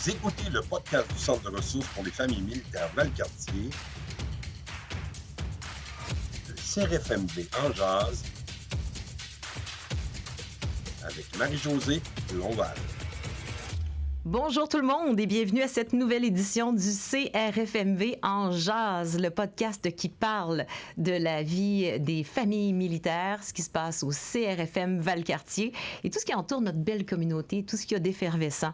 Vous écoutez le podcast du Centre de ressources pour les familles militaires Valcartier, le CRFMV en jazz, avec Marie-Josée Lonval. Bonjour tout le monde et bienvenue à cette nouvelle édition du CRFMV en jazz, le podcast qui parle de la vie des familles militaires, ce qui se passe au CRFM Valcartier et tout ce qui entoure notre belle communauté, tout ce qu'il y a d'effervescent.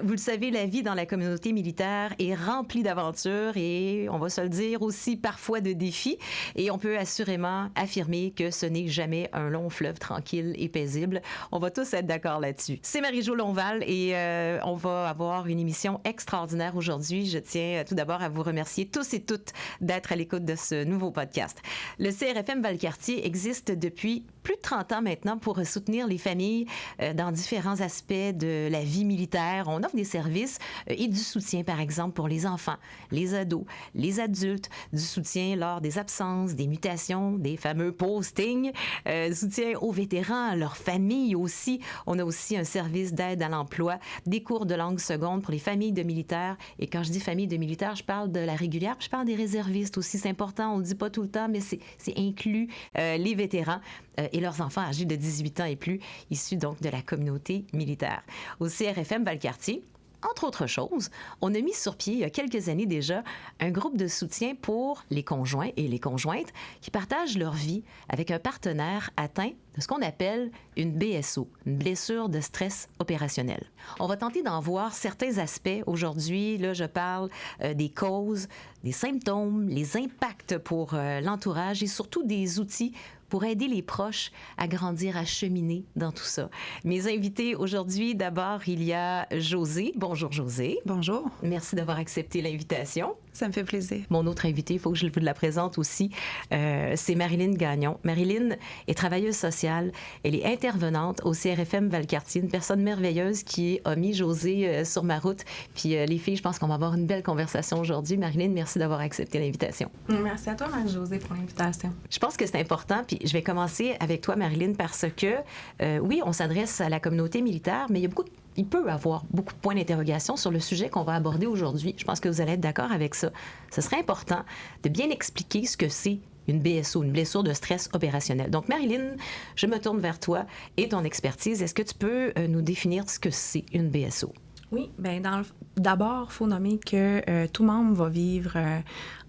Vous le savez, la vie dans la communauté militaire est remplie d'aventures et, on va se le dire, aussi parfois de défis. Et on peut assurément affirmer que ce n'est jamais un long fleuve tranquille et paisible. On va tous être d'accord là-dessus. C'est Marie-Jo Lonval et on va avoir une émission extraordinaire aujourd'hui. Je tiens tout d'abord à vous remercier tous et toutes d'être à l'écoute de ce nouveau podcast. Le CRFM Valcartier existe depuis plus de 30 ans maintenant pour soutenir les familles dans différents aspects de la vie militaire. On offre des services et du soutien, par exemple, pour les enfants, les ados, les adultes, du soutien lors des absences, des mutations, des fameux postings, soutien aux vétérans, à leurs familles aussi. On a aussi un service d'aide à l'emploi, des cours de langue seconde pour les familles de militaires. Et quand je dis famille de militaires, je parle de la régulière, puis je parle des réservistes aussi. C'est important, on ne le dit pas tout le temps, mais c'est inclus les vétérans et leurs enfants âgés de 18 ans et plus, issus donc de la communauté militaire. Au CRFM Valcartier, entre autres choses, on a mis sur pied il y a quelques années déjà un groupe de soutien pour les conjoints et les conjointes qui partagent leur vie avec un partenaire atteint de ce qu'on appelle une BSO, une blessure de stress opérationnel. On va tenter d'en voir certains aspects aujourd'hui. Là, je parle des causes, des symptômes, les impacts pour l'entourage et surtout des outils pour aider les proches à grandir, à cheminer dans tout ça. Mes invités aujourd'hui, d'abord, il y a Josée. Bonjour, Josée. Bonjour. Merci d'avoir accepté l'invitation. Ça me fait plaisir. Mon autre invité, il faut que je vous la présente aussi, c'est Marilyn Gagnon. Marilyn est travailleuse sociale. Elle est intervenante au CRFM Valcartier, une personne merveilleuse qui a mis Josée sur ma route. Puis les filles, je pense qu'on va avoir une belle conversation aujourd'hui. Marilyn, merci d'avoir accepté l'invitation. Merci à toi, Marie-Josée, pour l'invitation. Je pense que c'est important, puis je vais commencer avec toi, Marilyn, parce que, oui, on s'adresse à la communauté militaire, mais il peut y avoir beaucoup de points d'interrogation sur le sujet qu'on va aborder aujourd'hui. Je pense que vous allez être d'accord avec ça. Ce serait important de bien expliquer ce que c'est une BSO, une blessure de stress opérationnel. Donc, Marilyn, je me tourne vers toi et ton expertise. Est-ce que tu peux nous définir ce que c'est une BSO? Oui, bien, d'abord, il faut nommer que tout membre va vivre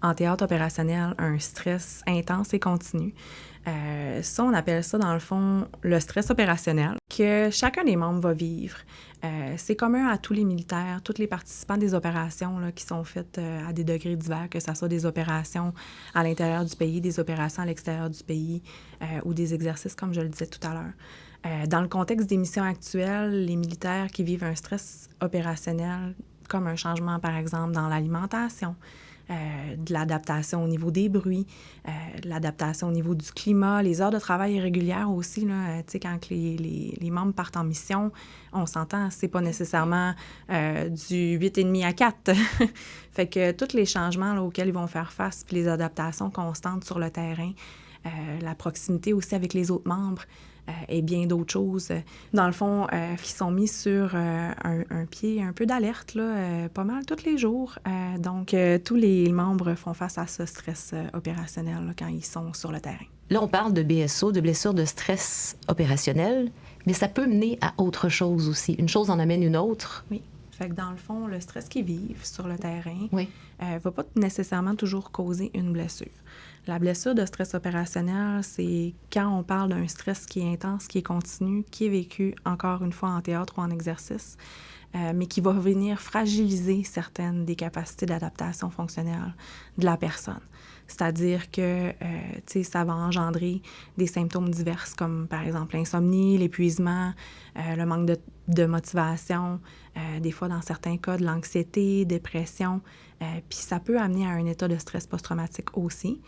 en théâtre opérationnel un stress intense et continu. Ça, on appelle ça, dans le fond, le stress opérationnel que chacun des membres va vivre. C'est commun à tous les militaires, tous les participants des opérations là, qui sont faites à des degrés divers, que ce soit des opérations à l'intérieur du pays, des opérations à l'extérieur du pays ou des exercices, comme je le disais tout à l'heure. Dans le contexte des missions actuelles, les militaires qui vivent un stress opérationnel, comme un changement, par exemple, dans l'alimentation, de l'adaptation au niveau des bruits, de l'adaptation au niveau du climat, les heures de travail irrégulières aussi, là, tu sais, quand les membres partent en mission, on s'entend, c'est pas nécessairement du 8,5 à 4. Fait que tous les changements là, auxquels ils vont faire face, puis les adaptations constantes sur le terrain, la proximité aussi avec les autres membres, et bien d'autres choses. Dans le fond, qui sont mis sur un pied un peu d'alerte, là, pas mal tous les jours. Donc, tous les membres font face à ce stress opérationnel là, quand ils sont sur le terrain. Là, on parle de BSO, de blessure de stress opérationnel, mais ça peut mener à autre chose aussi. Une chose en amène une autre. Oui. Fait que dans le fond, le stress qu'ils vivent sur le terrain Oui. Va pas nécessairement toujours causer une blessure. La blessure de stress opérationnel, c'est quand on parle d'un stress qui est intense, qui est continu, qui est vécu encore une fois en théâtre ou en exercice, mais qui va venir fragiliser certaines des capacités d'adaptation fonctionnelle de la personne. C'est-à-dire que ça va engendrer des symptômes divers comme par exemple l'insomnie, l'épuisement, le manque de motivation, des fois dans certains cas de l'anxiété, dépression, puis ça peut amener à un état de stress post-traumatique aussi,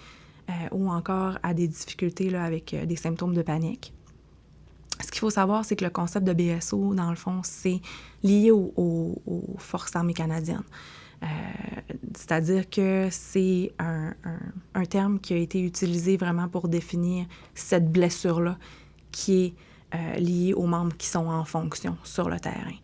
ou encore à des difficultés là, avec des symptômes de panique. Ce qu'il faut savoir, c'est que le concept de BSO, dans le fond, c'est lié aux Forces armées canadiennes. C'est-à-dire que c'est un terme qui a été utilisé vraiment pour définir cette blessure-là qui est liée aux membres qui sont en fonction sur le terrain.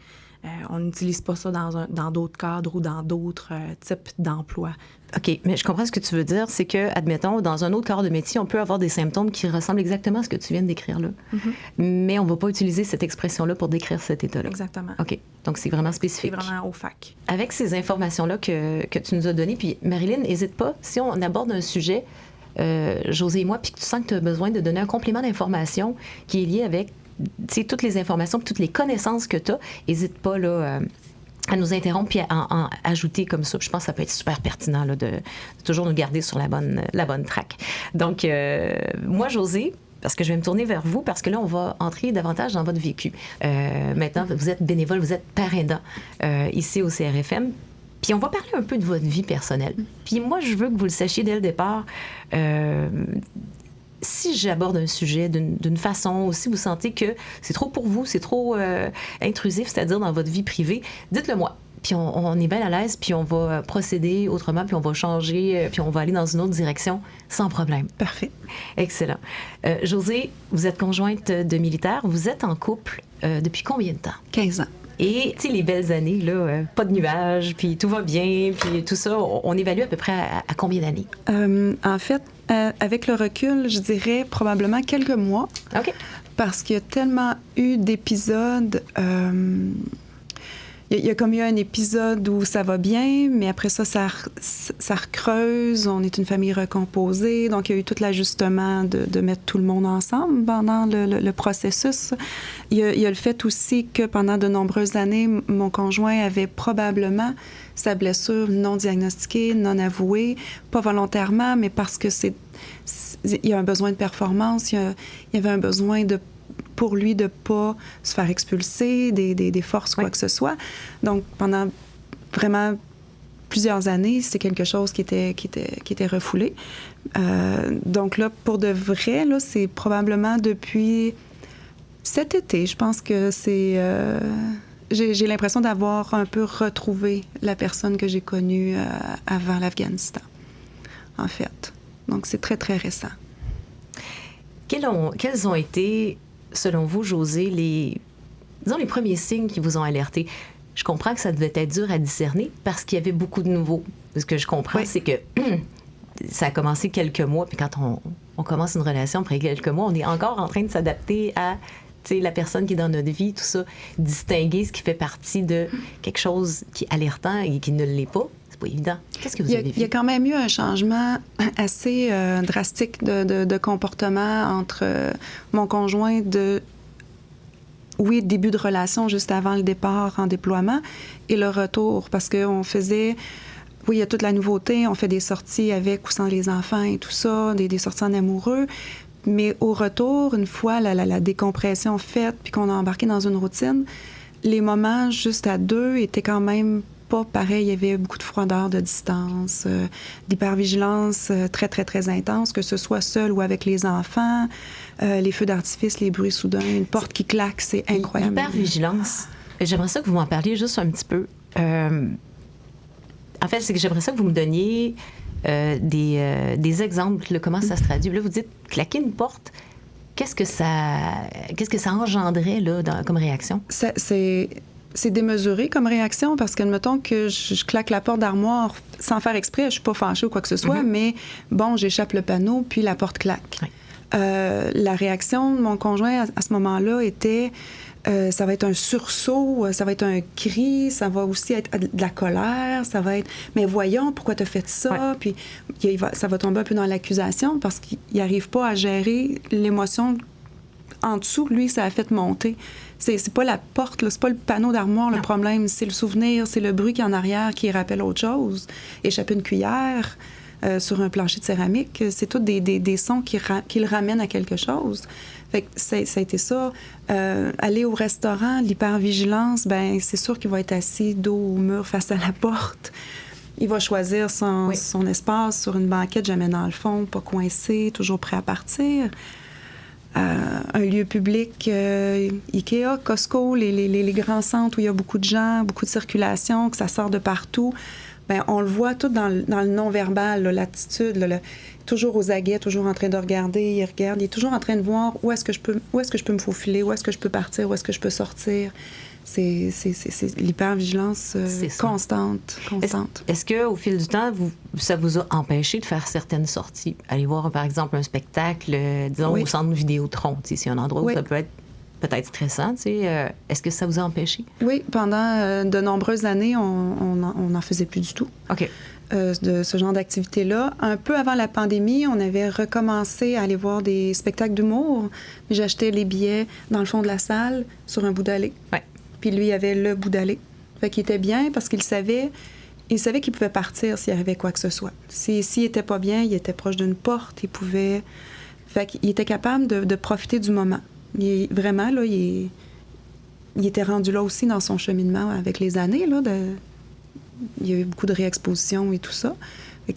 On n'utilise pas ça dans d'autres cadres ou dans d'autres types d'emplois. OK, mais je comprends ce que tu veux dire. C'est que, admettons, dans un autre corps de métier, on peut avoir des symptômes qui ressemblent exactement à ce que tu viens de décrire là. Mais on ne va pas utiliser cette expression-là pour décrire cet état-là. Exactement. OK, donc c'est vraiment spécifique. C'est vraiment au fac. Avec ces informations-là que tu nous as données, puis Marilyn, n'hésite pas, si on aborde un sujet, Josée et moi, puis que tu sens que tu as besoin de donner un complément d'information qui est lié avec toutes les informations, toutes les connaissances que tu as, n'hésite pas là, à nous interrompre puis à en ajouter comme ça. Je pense que ça peut être super pertinent là, de toujours nous garder sur la bonne track. Donc, moi, Josée, parce que je vais me tourner vers vous, parce que là, on va entrer davantage dans votre vécu. Maintenant, vous êtes bénévole, vous êtes parrain aidant ici au CRFM. Puis on va parler un peu de votre vie personnelle. Puis moi, je veux que vous le sachiez dès le départ. Si j'aborde un sujet d'une façon, ou si vous sentez que c'est trop pour vous, c'est trop intrusif, c'est-à-dire dans votre vie privée, dites-le moi. Puis on est bien à l'aise, puis on va procéder autrement, puis on va changer, puis on va aller dans une autre direction sans problème. Parfait. Excellent. Josée, vous êtes conjointe de militaire. Vous êtes en couple depuis combien de temps? 15 ans. Et, tu sais, les belles années, là, pas de nuages, puis tout va bien, puis tout ça, on évalue à peu près à combien d'années? En fait, avec le recul, je dirais probablement quelques mois. OK. Parce qu'il y a tellement eu d'épisodes. Il y a comme eu un épisode où ça va bien, mais après ça recreuse. On est une famille recomposée. Donc, il y a eu tout l'ajustement de mettre tout le monde ensemble pendant le processus. Il y a le fait aussi que pendant de nombreuses années, mon conjoint avait probablement sa blessure non diagnostiquée, non avouée, pas volontairement, mais parce que il y a un besoin de performance, il y avait un besoin pour lui de ne pas se faire expulser des forces, quoi que ce soit. Donc, pendant vraiment plusieurs années, c'est quelque chose qui était refoulé. Donc là, pour de vrai, là, c'est probablement depuis cet été, je pense que c'est... j'ai l'impression d'avoir un peu retrouvé la personne que j'ai connue avant l'Afghanistan, en fait. Donc, c'est très, très récent. Quels ont été, selon vous, Josée, les premiers signes qui vous ont alerté? Je comprends que ça devait être dur à discerner parce qu'il y avait beaucoup de nouveaux. Ce que je comprends, c'est que ça a commencé quelques mois, puis quand on commence une relation après quelques mois, on est encore en train de s'adapter à la personne qui est dans notre vie, tout ça, distinguer ce qui fait partie de quelque chose qui est alertant et qui ne l'est pas. C'est pas évident. Qu'est-ce que vous avez vu? Il y a quand même eu un changement assez drastique de comportement entre mon conjoint début de relation juste avant le départ en déploiement et le retour, parce qu'on faisait... Oui, il y a toute la nouveauté, on fait des sorties avec ou sans les enfants et tout ça, des sorties en amoureux, mais au retour, une fois la décompression faite puis qu'on a embarqué dans une routine, les moments juste à deux étaient quand même pas pareil. Il y avait beaucoup de froideur, de distance, d'hypervigilance très, très, très intense, que ce soit seul ou avec les enfants, les feux d'artifice, les bruits soudains, une porte qui claque, c'est incroyable. L'hypervigilance, j'aimerais ça que vous m'en parliez juste un petit peu. En fait, c'est que j'aimerais ça que vous me donniez des exemples, là, comment ça se traduit. Là, vous dites claquer une porte. Qu'est-ce que ça engendrait là, comme réaction? C'est démesuré comme réaction parce que, admettons que je claque la porte d'armoire sans faire exprès, je suis pas fâchée ou quoi que ce soit, mais bon, j'échappe le panneau, puis la porte claque. Oui. La réaction de mon conjoint à ce moment-là était... ça va être un sursaut, ça va être un cri, ça va aussi être de la colère, ça va être « mais voyons, pourquoi t'as fait ça? » Puis ça va tomber un peu dans l'accusation parce qu'il n'arrive pas à gérer l'émotion en dessous. Lui, ça a fait monter. C'est pas la porte, là, c'est pas le panneau d'armoire le problème, c'est le souvenir, c'est le bruit qui est en arrière qui rappelle autre chose. Échapper une cuillère sur un plancher de céramique, c'est tous des sons qui le ramènent à quelque chose. Fait que ça a été ça. Aller au restaurant, l'hypervigilance, ben c'est sûr qu'il va être assis dos au mur face à la porte. Il va choisir son espace sur une banquette, jamais dans le fond, pas coincé, toujours prêt à partir. Un lieu public, Ikea, Costco, les grands centres où il y a beaucoup de gens, beaucoup de circulation, que ça sort de partout. Bien, on le voit tout dans le non-verbal, là, l'attitude, là, toujours aux aguets, toujours en train de regarder, il regarde, il est toujours en train de voir où est-ce que je peux me faufiler, où est-ce que je peux partir, où est-ce que je peux sortir. C'est l'hypervigilance C'est ça. constante. Est-ce qu'au fil du temps, ça vous a empêché de faire certaines sorties? Aller voir, par exemple, un spectacle, disons, Oui. au centre Vidéotron, tu sais, c'est un endroit où Oui. ça peut être peut-être stressant, tu sais. Est-ce que ça vous a empêché? Oui, pendant de nombreuses années, on n'en faisait plus du tout. OK. De ce genre d'activité-là. Un peu avant la pandémie, on avait recommencé à aller voir des spectacles d'humour. J'achetais les billets dans le fond de la salle sur un bout d'allée. Ouais. Puis lui, il avait le bout d'allée. Fait qu'il était bien parce qu'il savait qu'il pouvait partir s'il arrivait quoi que ce soit. S'il était pas bien, il était proche d'une porte, il pouvait... Fait qu'il était capable de profiter du moment. Vraiment, là, il était rendu là aussi dans son cheminement avec les années, là, il y a eu beaucoup de réexpositions et tout ça.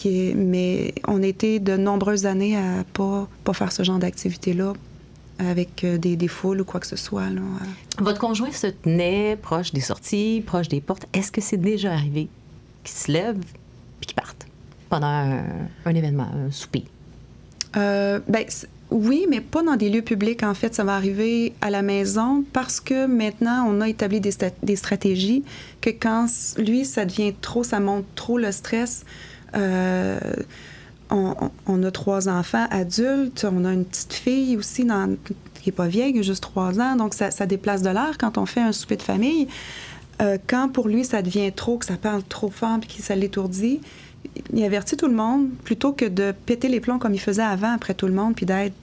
Mais on était de nombreuses années à pas faire ce genre d'activité-là avec des foules ou quoi que ce soit. Là. Votre conjoint se tenait proche des sorties, proche des portes. Est-ce que c'est déjà arrivé qu'il se lève puis qu'il parte pendant un événement, un souper? Oui, mais pas dans des lieux publics. En fait, ça va arriver à la maison parce que maintenant, on a établi des stratégies que quand lui, ça devient trop, ça monte trop le stress. On a 3 enfants adultes, on a une petite fille aussi qui n'est pas vieille, qui a juste 3 ans, donc ça déplace de l'air quand on fait un souper de famille. Quand pour lui, ça devient trop, que ça parle trop fort puis que ça l'étourdit, il avertit tout le monde plutôt que de péter les plombs comme il faisait avant après tout le monde puis d'être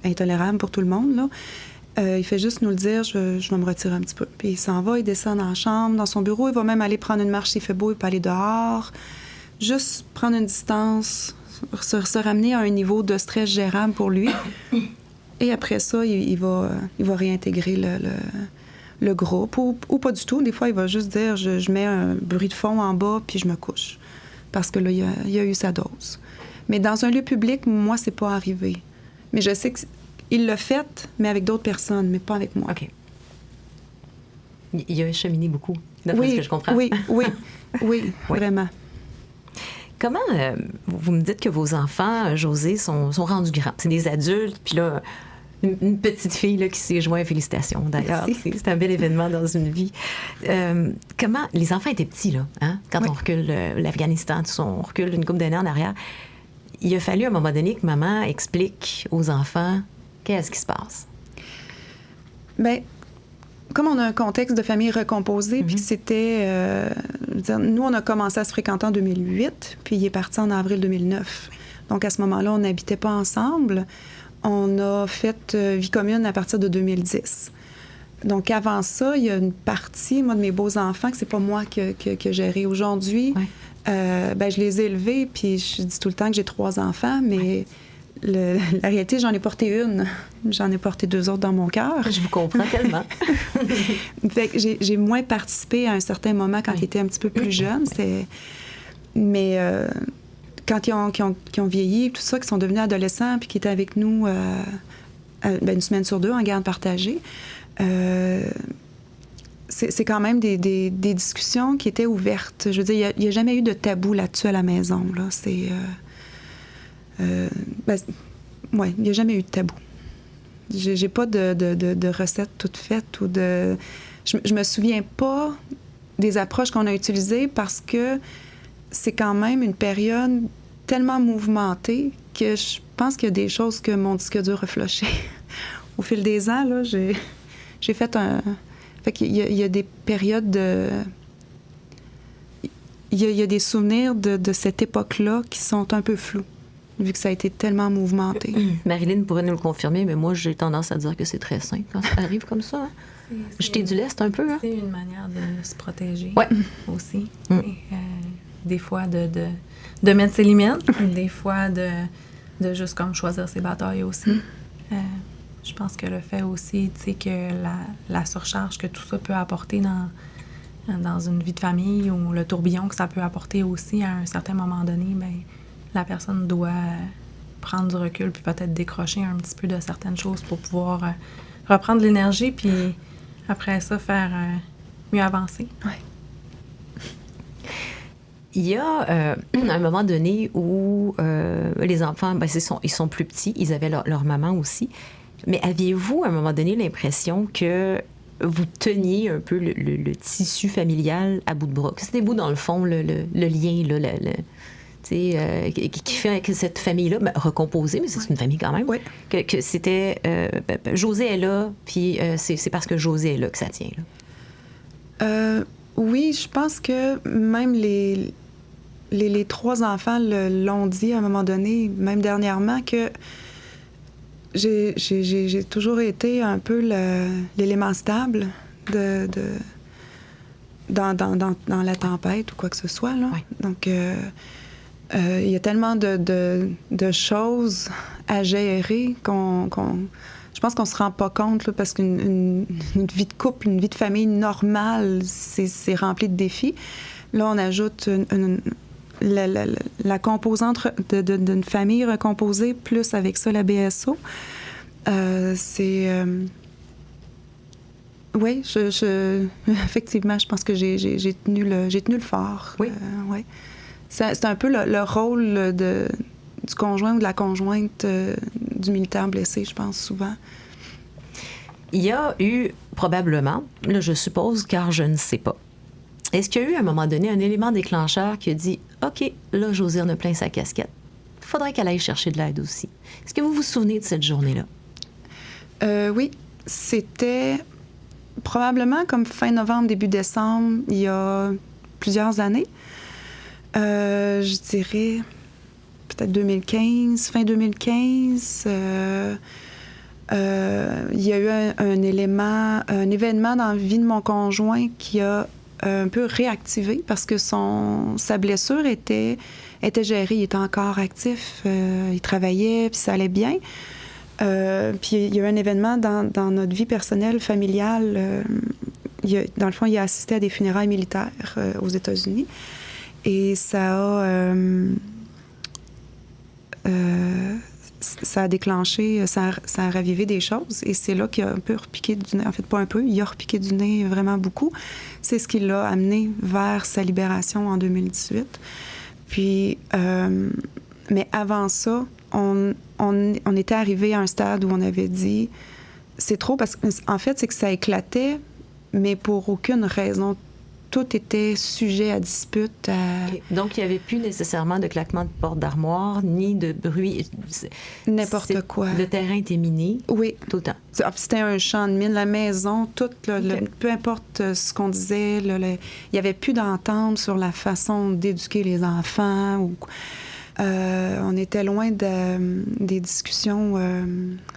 intolérable pour tout le monde. Là. Il fait juste nous le dire, je vais me retirer un petit peu. Puis il s'en va, il descend dans la chambre, dans son bureau, il va même aller prendre une marche s'il fait beau, il peut aller dehors. Juste prendre une distance, se ramener à un niveau de stress gérable pour lui. Et après ça, il va réintégrer le groupe ou pas du tout. Des fois, il va juste dire, je mets un bruit de fond en bas puis je me couche. Parce que là, il a eu sa dose. Mais dans un lieu public, moi, c'est pas arrivé. Mais je sais qu'il l'a fait, mais avec d'autres personnes, mais pas avec moi. OK. Il a cheminé beaucoup, d'après ce que je comprends. Oui, vraiment. Comment, vous me dites que vos enfants, Josée, sont rendus grands. C'est des adultes, puis là, une petite fille là, qui s'est jointe. Félicitations, d'ailleurs. C'est un bel événement dans une vie. Comment... Les enfants étaient petits, là, hein? Quand on recule l'Afghanistan, tout ça, on recule une couple d'années en arrière. Il a fallu, à un moment donné, que maman explique aux enfants qu'est-ce qui se passe. Bien, comme on a un contexte de famille recomposée, puis que c'était... nous, on a commencé à se fréquenter en 2008, puis il est parti en avril 2009. Donc, à ce moment-là, on n'habitait pas ensemble. On a fait vie commune à partir de 2010. Donc, avant ça, il y a une partie, moi, de mes beaux-enfants, que c'est pas moi que géré aujourd'hui. Ouais. Je les ai élevés, puis je dis tout le temps que j'ai 3 enfants, mais la réalité, j'en ai porté une. J'en ai porté 2 autres dans mon cœur. Je vous comprends tellement. Fait que j'ai moins participé à un certain moment quand ils étaient un petit peu plus jeunes. Mais quand ils ont vieilli, tout ça, qu'ils sont devenus adolescents, puis qu'ils étaient avec nous une semaine sur 2 en garde partagée, c'est quand même des discussions qui étaient ouvertes. Je veux dire, il n'y a jamais eu de tabou là-dessus à la maison. Là. Il n'y a jamais eu de tabou. J'ai pas de recettes toutes faites ou de... Je me souviens pas des approches qu'on a utilisées parce que c'est quand même une période tellement mouvementée que je pense qu'il y a des choses que mon disque dur a flushé. Au fil des ans, là, j'ai fait un... Fait qu'il y a des périodes de... Il y a des souvenirs de cette époque-là qui sont un peu flous, vu que ça a été tellement mouvementé. Marilyn pourrait nous le confirmer, mais moi, j'ai tendance à dire que c'est très simple quand ça arrive comme ça. Hein? Jeter du lest un peu. Hein? C'est une manière de se protéger aussi. Mm. Des fois, de mettre ses limites, des fois, de juste comme choisir ses batailles aussi. Je pense que le fait aussi, tu sais, que la surcharge que tout ça peut apporter dans une vie de famille ou le tourbillon que ça peut apporter aussi à un certain moment donné, bien, la personne doit prendre du recul puis peut-être décrocher un petit peu de certaines choses pour pouvoir reprendre l'énergie puis après ça faire mieux avancer. Oui. Il y a un moment donné où les enfants, ils sont plus petits, ils avaient leur maman aussi. Mais aviez-vous, à un moment donné, l'impression que vous teniez un peu le tissu familial à bout de bras. C'était vous, dans le fond, le lien, là, qui fait que cette famille-là, recomposée, mais c'est une famille quand même, que c'était... Josée est là, puis c'est parce que Josée est là que ça tient. Là. Oui, je pense que même les 3 enfants l'ont dit à un moment donné, même dernièrement, que j'ai toujours été un peu l'élément stable dans la tempête ou quoi que ce soit. Là. Oui. Donc, il y a tellement de choses à gérer je pense qu'on se rend pas compte, là, parce qu'une vie de couple, une vie de famille normale, c'est rempli de défis. Là, on ajoute la composante d'une famille recomposée, plus avec ça la BSO. Oui, effectivement, je pense que j'ai tenu le fort. Oui. Ouais. C'est un peu le rôle du conjoint ou de la conjointe du militaire blessé, je pense, souvent. Il y a eu probablement, là je suppose, car je ne sais pas, est-ce qu'il y a eu à un moment donné un élément déclencheur qui a dit « OK, là, Josée en a plein sa casquette. Il faudrait qu'elle aille chercher de l'aide aussi. » Est-ce que vous vous souvenez de cette journée-là? Oui, c'était probablement comme fin novembre, début décembre, il y a plusieurs années. Je dirais peut-être 2015, fin 2015. Il y a eu un événement dans la vie de mon conjoint qui a un peu réactivé parce que sa blessure était gérée. Il était encore actif, il travaillait, puis ça allait bien. Puis il y a eu un événement dans notre vie personnelle, familiale. Dans le fond, il a assisté à des funérailles militaires aux États-Unis. Et ça a déclenché, ça a ravivé des choses. Et c'est là qu'il a un peu repiqué du nez. En fait, pas un peu, il a repiqué du nez vraiment beaucoup. C'est ce qui l'a amené vers sa libération en 2018. Puis, mais avant ça, on était arrivé à un stade où on avait dit c'est trop, parce qu'en fait, c'est que ça éclatait, mais pour aucune raison. Tout était sujet à dispute. Okay. Donc, il n'y avait plus nécessairement de claquement de porte d'armoire, ni de bruit. N'importe quoi. Le terrain était miné. Oui. Tout le temps. C'était un champ de mine. La maison, tout, peu importe ce qu'on disait, il n'y avait plus d'entente sur la façon d'éduquer les enfants. On était loin des discussions,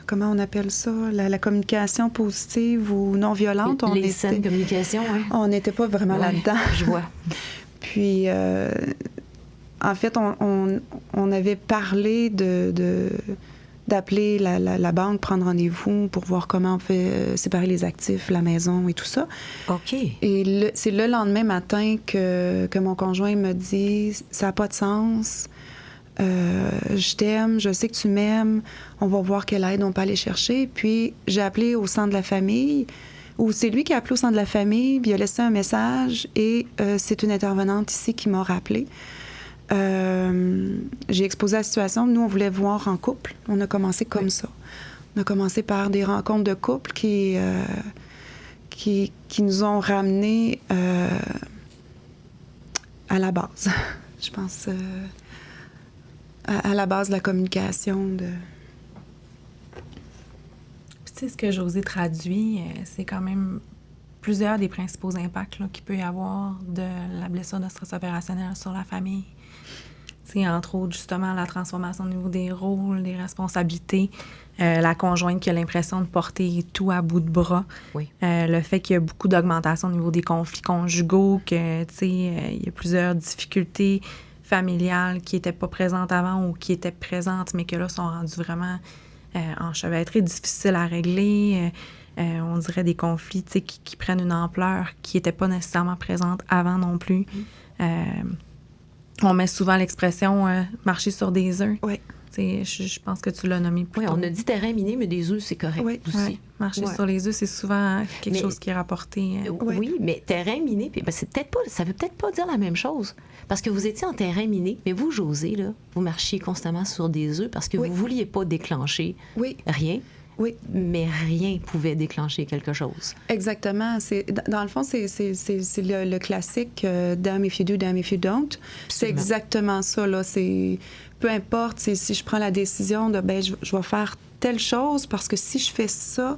comment on appelle ça, la communication positive ou non violente. Saines communications, oui. On n'était pas vraiment là-dedans. Je vois. Puis, en fait, on avait parlé d'appeler la banque, prendre rendez-vous pour voir comment on fait séparer les actifs, la maison et tout ça. OK. Et c'est le lendemain matin que mon conjoint me dit « ça n'a pas de sens ». Je t'aime, je sais que tu m'aimes, on va voir quelle aide on peut aller chercher. Puis j'ai appelé au centre de la famille, ou c'est lui qui a appelé au centre de la famille, puis il a laissé un message, et c'est une intervenante ici qui m'a rappelé. J'ai exposé la situation. Nous, on voulait voir en couple. On a commencé comme ça. On a commencé par des rencontres de couple qui nous ont ramenés à la base, je pense. À la base de la communication. Tu sais, ce que Josée traduit, c'est quand même plusieurs des principaux impacts qu'il peut y avoir de la blessure de stress opérationnel sur la famille. Tu sais, entre autres, justement, la transformation au niveau des rôles, des responsabilités, la conjointe qui a l'impression de porter tout à bout de bras. Oui. Le fait qu'il y a beaucoup d'augmentation au niveau des conflits conjugaux, que, tu sais, il y a plusieurs difficultés familiales qui n'étaient pas présentes avant ou qui étaient présentes, mais que là sont rendues vraiment enchevêtrées, difficiles à régler. On dirait des conflits qui prennent une ampleur qui n'était pas nécessairement présente avant non plus. On met souvent l'expression marcher sur des œufs. Oui. Je pense que tu l'as nommé plus tôt. On a dit terrain miné, mais des œufs, c'est correct aussi. Ouais. Marcher sur les œufs, c'est souvent quelque chose qui est rapporté. Oui, mais terrain miné, c'est ça veut peut-être pas dire la même chose. Parce que vous étiez en terrain miné, mais vous, Josée, là, vous marchiez constamment sur des œufs parce que vous ne vouliez pas déclencher rien. Oui. Mais rien pouvait déclencher quelque chose. Exactement. Dans le fond, c'est le classique damn if you do, damn if you don't. C'est Absolument. exactement ça. Là. Peu importe si je prends la décision de je vais faire telle chose parce que si je fais ça,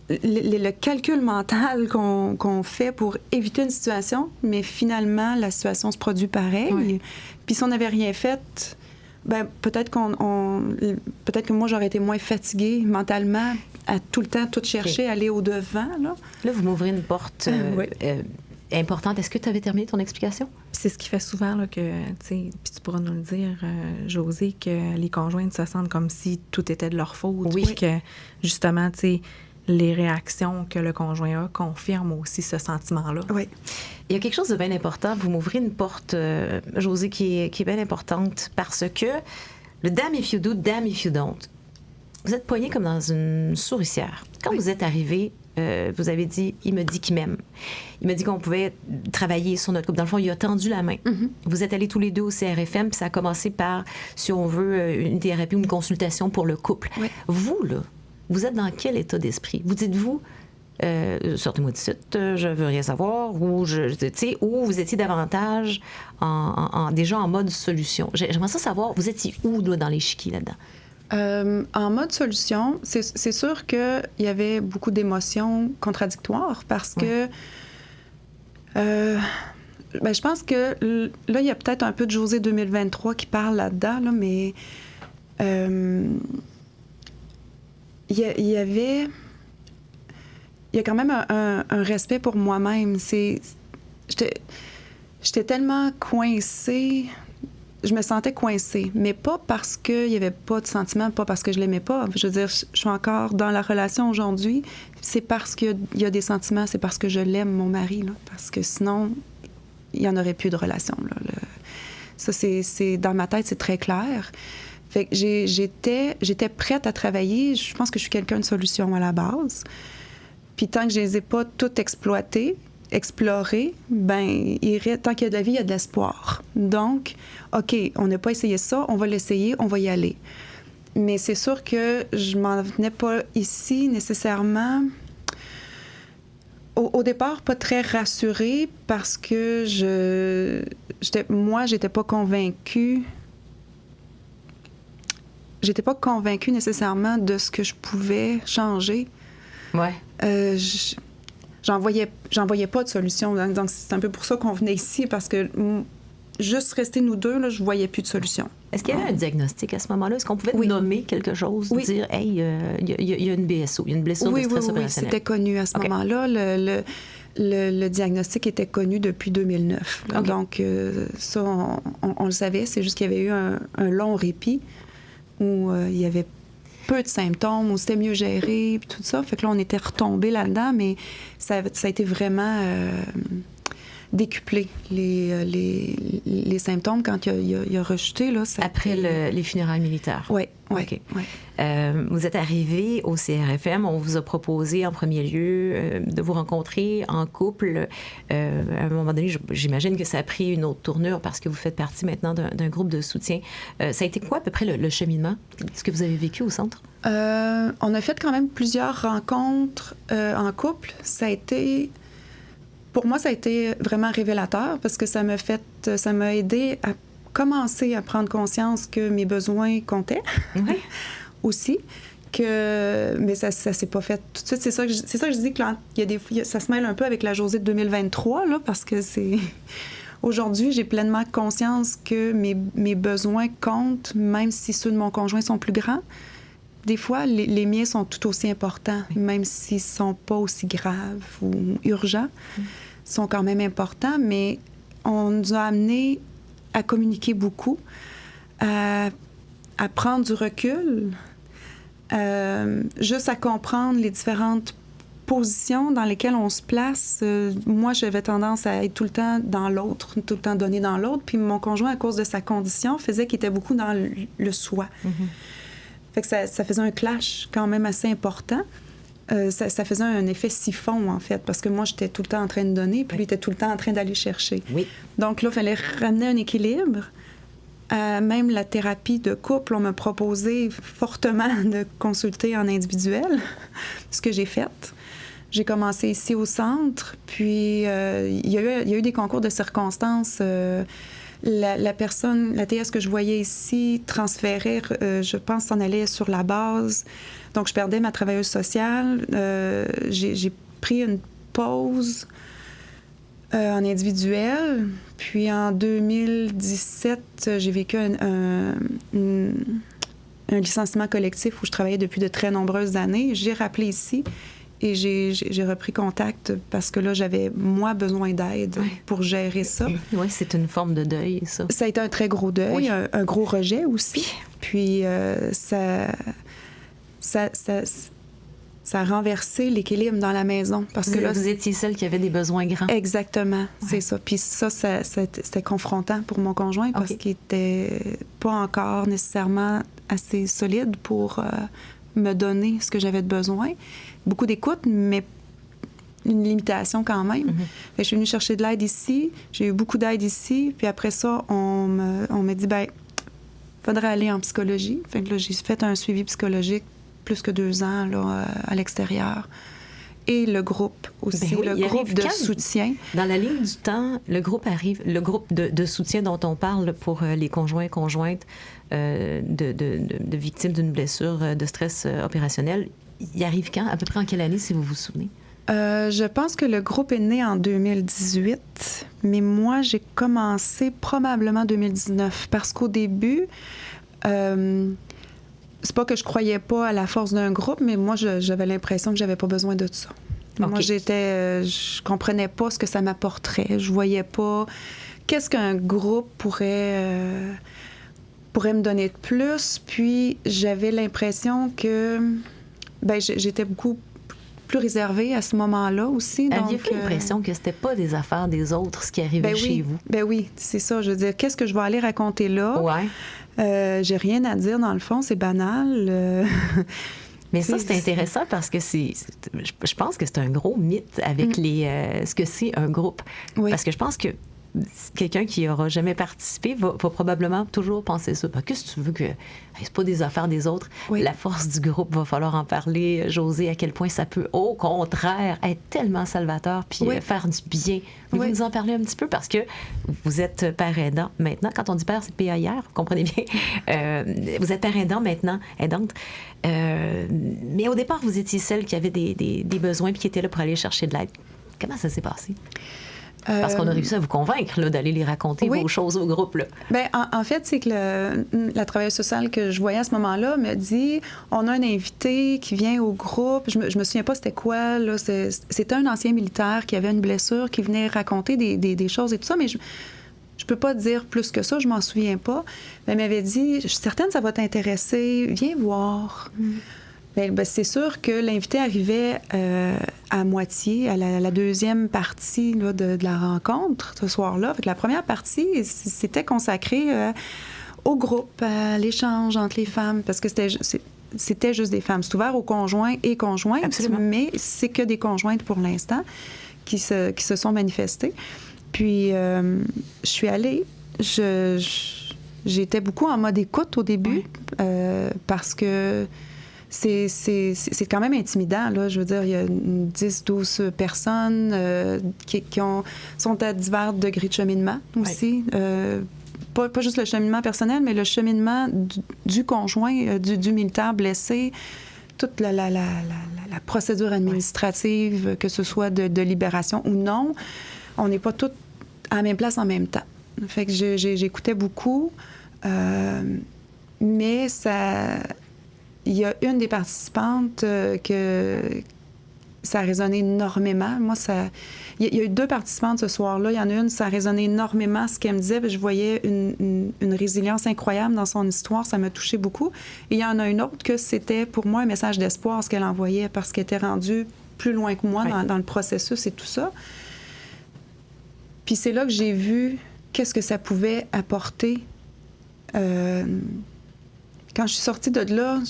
le calcul mental qu'on fait pour éviter une situation, mais finalement, la situation se produit pareil. Oui. Puis si on n'avait rien fait, peut-être peut-être que moi, j'aurais été moins fatiguée mentalement à tout le temps, tout chercher, aller au-devant. Là, vous m'ouvrez une porte Oui. importante. Est-ce que tu avais terminé ton explication? C'est ce qui fait souvent là, que, tu sais, puis tu pourras nous le dire, Josée, que les conjointes se sentent comme si tout était de leur faute. Oui. Puis que, justement, tu sais, les réactions que le conjoint a confirment aussi ce sentiment-là. Oui. Il y a quelque chose de bien important. Vous m'ouvrez une porte, Josée, qui est bien importante parce que le damn if you do, damn if you don't. Vous êtes poigné comme dans une souricière. Quand vous êtes arrivé, vous avez dit, il me dit qu'il m'aime. Il m'a dit qu'on pouvait travailler sur notre couple. Dans le fond, il a tendu la main. Mm-hmm. Vous êtes allés tous les deux au CRFM, puis ça a commencé par, si on veut, une thérapie ou une consultation pour le couple. Oui. Vous, là, vous êtes dans quel état d'esprit? Vous dites-vous, sortez-moi d'ici, je veux rien savoir, ou vous étiez davantage déjà en mode solution. J'aimerais ça savoir, vous étiez où là, dans l'échiquier là-dedans? En mode solution, c'est sûr qu'il y avait beaucoup d'émotions contradictoires parce que je pense que là, il y a peut-être un peu de Josée 2023 qui parle là-dedans, là, mais il y a quand même un respect pour moi-même. J'étais tellement coincée. Je me sentais coincée, mais pas parce qu'il n'y avait pas de sentiment, pas parce que je l'aimais pas. Je veux dire, je suis encore dans la relation aujourd'hui. C'est parce qu'il y a des sentiments, c'est parce que je l'aime, mon mari, là, parce que sinon, il n'y en aurait plus de relation. Là. Ça, c'est dans ma tête, c'est très clair. Fait que j'étais prête à travailler. Je pense que je suis quelqu'un de solution à la base. Puis tant que je les ai pas toutes explorées, tant qu'il y a de la vie, il y a de l'espoir. Donc, OK, on n'a pas essayé ça, on va l'essayer, on va y aller. Mais c'est sûr que je m'en venais pas ici nécessairement. Au départ, pas très rassurée parce que j'étais pas convaincue. J'étais pas convaincue nécessairement de ce que je pouvais changer. Ouais. J'en voyais pas de solution. Donc, c'est un peu pour ça qu'on venait ici, parce que juste rester nous deux, là, je voyais plus de solution. Est-ce qu'il y avait un diagnostic à ce moment-là? Est-ce qu'on pouvait nommer quelque chose? Oui. Dire, hey, il y a une BSO, il y a une blessure de stress opérationnel? C'était connu à ce moment-là. Le diagnostic était connu depuis 2009. Okay. Donc, ça, on le savait. C'est juste qu'il y avait eu un long répit où il y avait peu de symptômes, où c'était mieux géré, puis tout ça. Fait que là, on était retombés là-dedans, mais ça a été vraiment décuplé, les symptômes, quand il a rejeté. Là, après les funérailles militaires? Oui. OK. Vous êtes arrivé au CRFM, on vous a proposé en premier lieu de vous rencontrer en couple. À un moment donné, j'imagine que ça a pris une autre tournure parce que vous faites partie maintenant d'un groupe de soutien. Ça a été quoi à peu près le cheminement, ce que vous avez vécu au centre? On a fait quand même plusieurs rencontres en couple. Pour moi, ça a été vraiment révélateur parce que ça m'a aidé à commencer à prendre conscience que mes besoins comptaient. Oui. Aussi. Mais ça s'est pas fait tout de suite. C'est ça que je dis, que ça se mêle un peu avec la Josée de 2023, là, parce que c'est... Aujourd'hui, j'ai pleinement conscience que mes besoins comptent, même si ceux de mon conjoint sont plus grands. Des fois, les miens sont tout aussi importants, même s'ils ne sont pas aussi graves ou urgents. Ils sont quand même importants, mais on nous a amenés à communiquer beaucoup, à prendre du recul, juste à comprendre les différentes positions dans lesquelles on se place. Moi, j'avais tendance à être tout le temps dans l'autre, tout le temps donné dans l'autre, puis mon conjoint, à cause de sa condition, faisait qu'il était beaucoup dans le soi. Mm-hmm. Fait que ça faisait un clash quand même assez important. Ça faisait un effet siphon, en fait, parce que moi, j'étais tout le temps en train de donner, puis lui était tout le temps en train d'aller chercher. Oui. Donc là, il fallait ramener un équilibre même la thérapie de couple, on m'a proposé fortement de consulter en individuel, ce que j'ai fait. J'ai commencé ici au centre, puis il y a eu des concours de circonstances. La personne, la TS que je voyais ici, transférait, je pense, s'en allait sur la base. Donc, je perdais ma travailleuse sociale. J'ai pris une pause en individuel. Puis, en 2017, j'ai vécu un licenciement collectif où je travaillais depuis de très nombreuses années. J'ai rappelé ici. Et j'ai repris contact parce que là, j'avais, moi, besoin d'aide pour gérer ça. Oui, c'est une forme de deuil, ça. Ça a été un très gros deuil, un gros rejet aussi. Puis ça a renversé l'équilibre dans la maison. Parce que là, vous étiez celle qui avait des besoins grands. Exactement, c'est ça. Puis c'était confrontant pour mon conjoint parce qu'il était pas encore nécessairement assez solide pour me donner ce que j'avais de besoin. Beaucoup d'écoute, mais une limitation quand même. Fait que je suis venue chercher de l'aide ici. J'ai eu beaucoup d'aide ici. Puis après ça, on m'a dit, faudrait aller en psychologie. Fait que là, j'ai fait un suivi psychologique plus que 2 ans là, à l'extérieur. Et le groupe aussi, le groupe de soutien. Dans la ligne du temps, le groupe arrive, le groupe de soutien dont on parle pour les conjoints et conjointes de victimes d'une blessure de stress opérationnel, il arrive quand? À peu près en quelle année, si vous vous souvenez? Je pense que le groupe est né en 2018, mais moi, j'ai commencé probablement en 2019, parce qu'au début, c'est pas que je croyais pas à la force d'un groupe, mais moi, j'avais l'impression que j'avais pas besoin de ça. Moi, je comprenais pas ce que ça m'apporterait. Je voyais pas qu'est-ce qu'un groupe pourrait me donner de plus. Puis, j'avais l'impression que j'étais beaucoup plus réservée à ce moment-là aussi. Aviez-vous l'impression que c'était pas des affaires des autres, ce qui arrivait chez vous? Ben oui, c'est ça. Je veux dire, qu'est-ce que je vais aller raconter là? Ouais. J'ai rien à dire, dans le fond, c'est banal. Mais ça, c'est intéressant parce que je pense que c'est un gros mythe avec ce que c'est un groupe. Oui. Parce que je pense que quelqu'un qui n'aura jamais participé va probablement toujours penser ça. Qu'est-ce que tu veux que... c'est pas des affaires des autres. Oui. La force du groupe, va falloir en parler, Josée, à quel point ça peut, au contraire, être tellement salvateur puis faire du bien. Vous nous en parler un petit peu parce que vous êtes père aidant maintenant. Quand on dit père, c'est PAIR, vous comprenez bien. Vous êtes père aidant maintenant, aidante. Mais au départ, vous étiez celle qui avait des besoins puis qui était là pour aller chercher de l'aide. Comment ça s'est passé? Parce qu'on a réussi à vous convaincre là, d'aller les raconter vos choses au groupe. Là. Bien, en fait, c'est que la travailleuse sociale que je voyais à ce moment-là me dit on a un invité qui vient au groupe. Je me souviens pas c'était quoi. Là. C'était un ancien militaire qui avait une blessure, qui venait raconter des choses et tout ça, mais je peux pas dire plus que ça, je m'en souviens pas. Mais elle m'avait dit je suis certaine que ça va t'intéresser, viens voir. Bien, c'est sûr que l'invité arrivait à moitié, à la deuxième partie là, de la rencontre ce soir-là. Fait que la première partie, c'était consacré au groupe, à l'échange entre les femmes, parce que c'était juste des femmes. C'est ouvert aux conjoints et conjointes, Absolument. Mais c'est que des conjointes pour l'instant qui se sont manifestées. Puis, je suis allée, j'étais beaucoup en mode écoute au début, parce que c'est quand même intimidant, là. Je veux dire, il y a 10-12 personnes qui sont à divers degrés de cheminement aussi. Pas juste le cheminement personnel, mais le cheminement du conjoint, du militaire blessé, toute la procédure administrative, que ce soit de libération ou non. On n'est pas toutes à la même place en même temps. Fait que j'écoutais beaucoup, mais ça... Il y a une des participantes que ça a résonné énormément. Moi, il y a eu 2 participantes ce soir-là. Il y en a une, ça a résonné énormément ce qu'elle me disait. Je voyais une résilience incroyable dans son histoire. Ça m'a touchée beaucoup. Et il y en a une autre que c'était pour moi un message d'espoir, ce qu'elle envoyait, parce qu'elle était rendue plus loin que moi dans le processus et tout ça. Puis c'est là que j'ai vu qu'est-ce que ça pouvait apporter. Quand je suis sortie de là,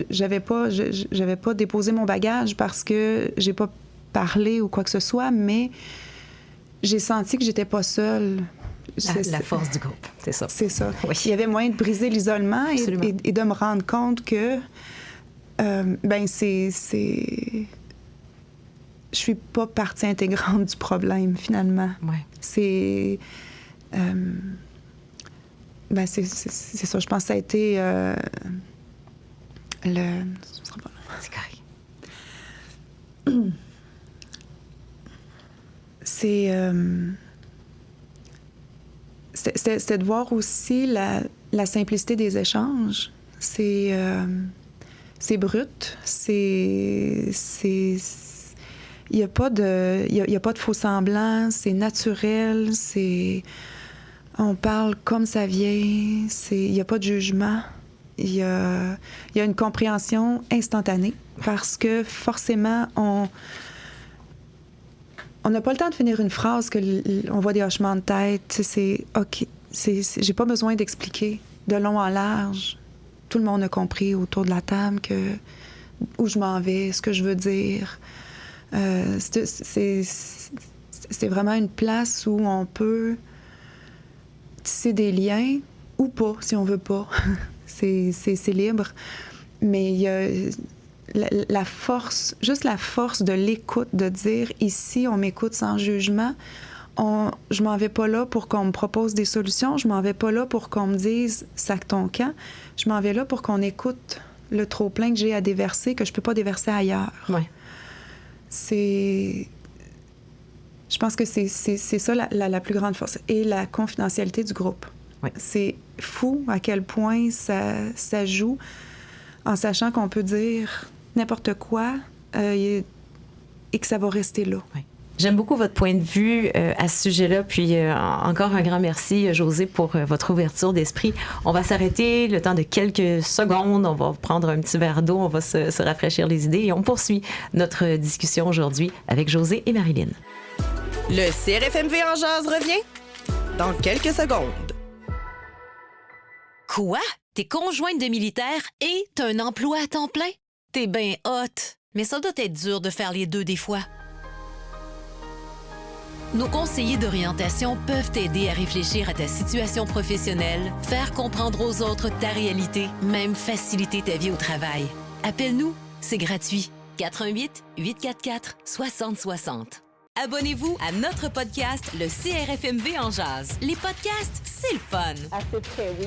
j'avais pas déposé mon bagage parce que j'ai pas parlé ou quoi que ce soit, mais j'ai senti que j'étais pas seule. La force du groupe, c'est ça. C'est ça. Oui. Il y avait moyen de briser l'isolement et de me rendre compte que, je suis pas partie intégrante du problème, finalement. Ouais. C'est ça. Je pense que ça a été C'est correct. C'était de voir aussi la simplicité des échanges. C'est brut. Il n'y a pas de faux semblants. C'est naturel. On parle comme ça vient. Il n'y a pas de jugement. Il y a une compréhension instantanée parce que forcément, on n'a pas le temps de finir une phrase on voit des hochements de tête. C'est OK. J'ai pas besoin d'expliquer de long en large. Tout le monde a compris autour de la table où je m'en vais, ce que je veux dire. C'est vraiment une place où on peut tisser des liens ou pas, si on veut pas. C'est libre. Mais il y a la force, juste la force de l'écoute, de dire ici, on m'écoute sans jugement. Je m'en vais pas là pour qu'on me propose des solutions. Je m'en vais pas là pour qu'on me dise sac ton camp. Je m'en vais là pour qu'on écoute le trop-plein que j'ai à déverser, que je peux pas déverser ailleurs. Ouais. Je pense que c'est ça la plus grande force. Et la confidentialité du groupe. Oui. C'est fou à quel point ça joue en sachant qu'on peut dire n'importe quoi et que ça va rester là. Oui. J'aime beaucoup votre point de vue à ce sujet-là. Puis encore un grand merci, Josée, pour votre ouverture d'esprit. On va s'arrêter le temps de quelques secondes. On va prendre un petit verre d'eau. On va se rafraîchir les idées. Et on poursuit notre discussion aujourd'hui avec Josée et Marilyn. Le CRFMV en jazz revient dans quelques secondes. Quoi? T'es conjointe de militaire et t'as un emploi à temps plein? T'es ben hot. Mais ça doit être dur de faire les deux des fois. Nos conseillers d'orientation peuvent t'aider à réfléchir à ta situation professionnelle, faire comprendre aux autres ta réalité, même faciliter ta vie au travail. Appelle-nous, c'est gratuit. 418-844-6060. Abonnez-vous à notre podcast, le CRFMV en jazz. Les podcasts, c'est le fun. Assez près, oui.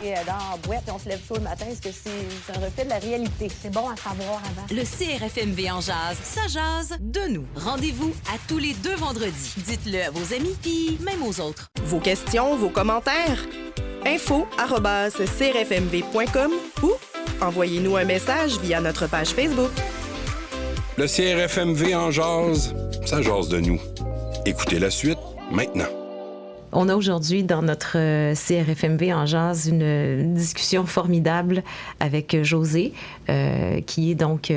Et dans la boîte, on se lève tôt le matin, est-ce que c'est un reflet de la réalité? C'est bon à savoir avant. Le CRFMV en jazz, ça jase de nous. Rendez-vous à tous les 2 vendredis. Dites-le à vos amis, puis même aux autres. Vos questions, vos commentaires? info@crfmv.com ou envoyez-nous un message via notre page Facebook. Le CRFMV en jazz, ça jase de nous. Écoutez la suite maintenant. On a aujourd'hui dans notre CRFMV en jazz une discussion formidable avec Josée, qui est donc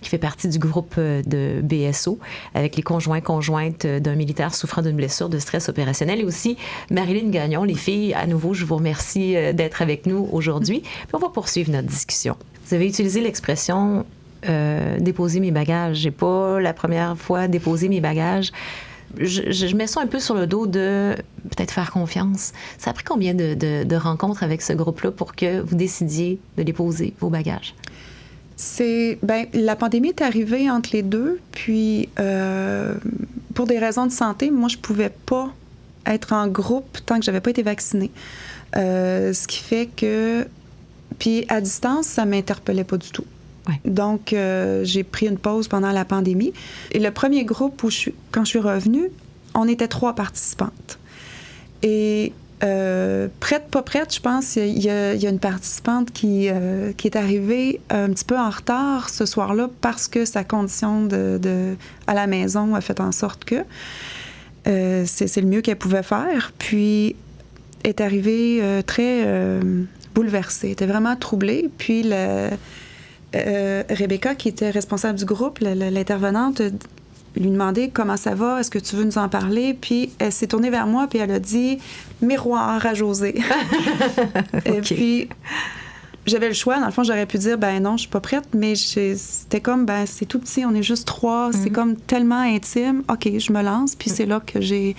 qui fait partie du groupe de BSO avec les conjointes d'un militaire souffrant d'une blessure de stress opérationnel et aussi Marilyn Gagnon. Les filles, à nouveau, je vous remercie d'être avec nous aujourd'hui. Puis on va poursuivre notre discussion. Vous avez utilisé l'expression déposer mes bagages. J'ai pas la première fois déposé mes bagages. Je mets ça un peu sur le dos de peut-être faire confiance. Ça a pris combien de rencontres avec ce groupe-là pour que vous décidiez de déposer vos bagages? La pandémie est arrivée entre les deux, puis pour des raisons de santé, moi, je pouvais pas être en groupe tant que j'avais pas été vaccinée. Ce qui fait que... Puis à distance, ça m'interpellait pas du tout. Ouais. Donc, j'ai pris une pause pendant la pandémie. Et le premier groupe quand je suis revenue, on était 3 participantes. Et prête, pas prête, je pense, il y a une participante qui est arrivée un petit peu en retard ce soir-là parce que sa condition à la maison a fait en sorte que c'est le mieux qu'elle pouvait faire. Puis, est arrivée très bouleversée. Elle était vraiment troublée. Puis, Rebecca, qui était responsable du groupe, l'intervenante, lui demandait comment ça va, est-ce que tu veux nous en parler? Puis elle s'est tournée vers moi, puis elle a dit miroir à Josée. Okay. Et puis j'avais le choix. Dans le fond, j'aurais pu dire, ben non, je suis pas prête, mais c'était comme, ben c'est tout petit, on est juste 3, c'est comme tellement intime. OK, je me lance, puis c'est là que j'ai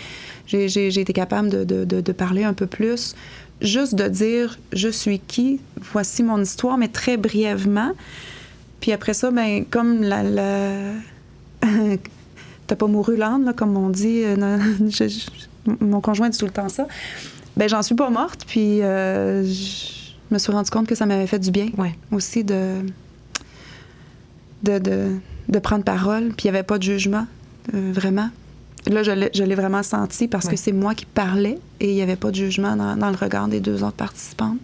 été capable de parler un peu plus. Juste de dire, je suis qui, voici mon histoire, mais très brièvement. Puis après ça, ben comme t'as pas mouru l'âne, là, comme on dit. Mon conjoint dit tout le temps ça. Ben j'en suis pas morte, puis je me suis rendu compte que ça m'avait fait du bien aussi de prendre parole, puis il n'y avait pas de jugement, vraiment. Là, je l'ai vraiment senti parce que c'est moi qui parlais et il n'y avait pas de jugement dans le regard des 2 autres participantes.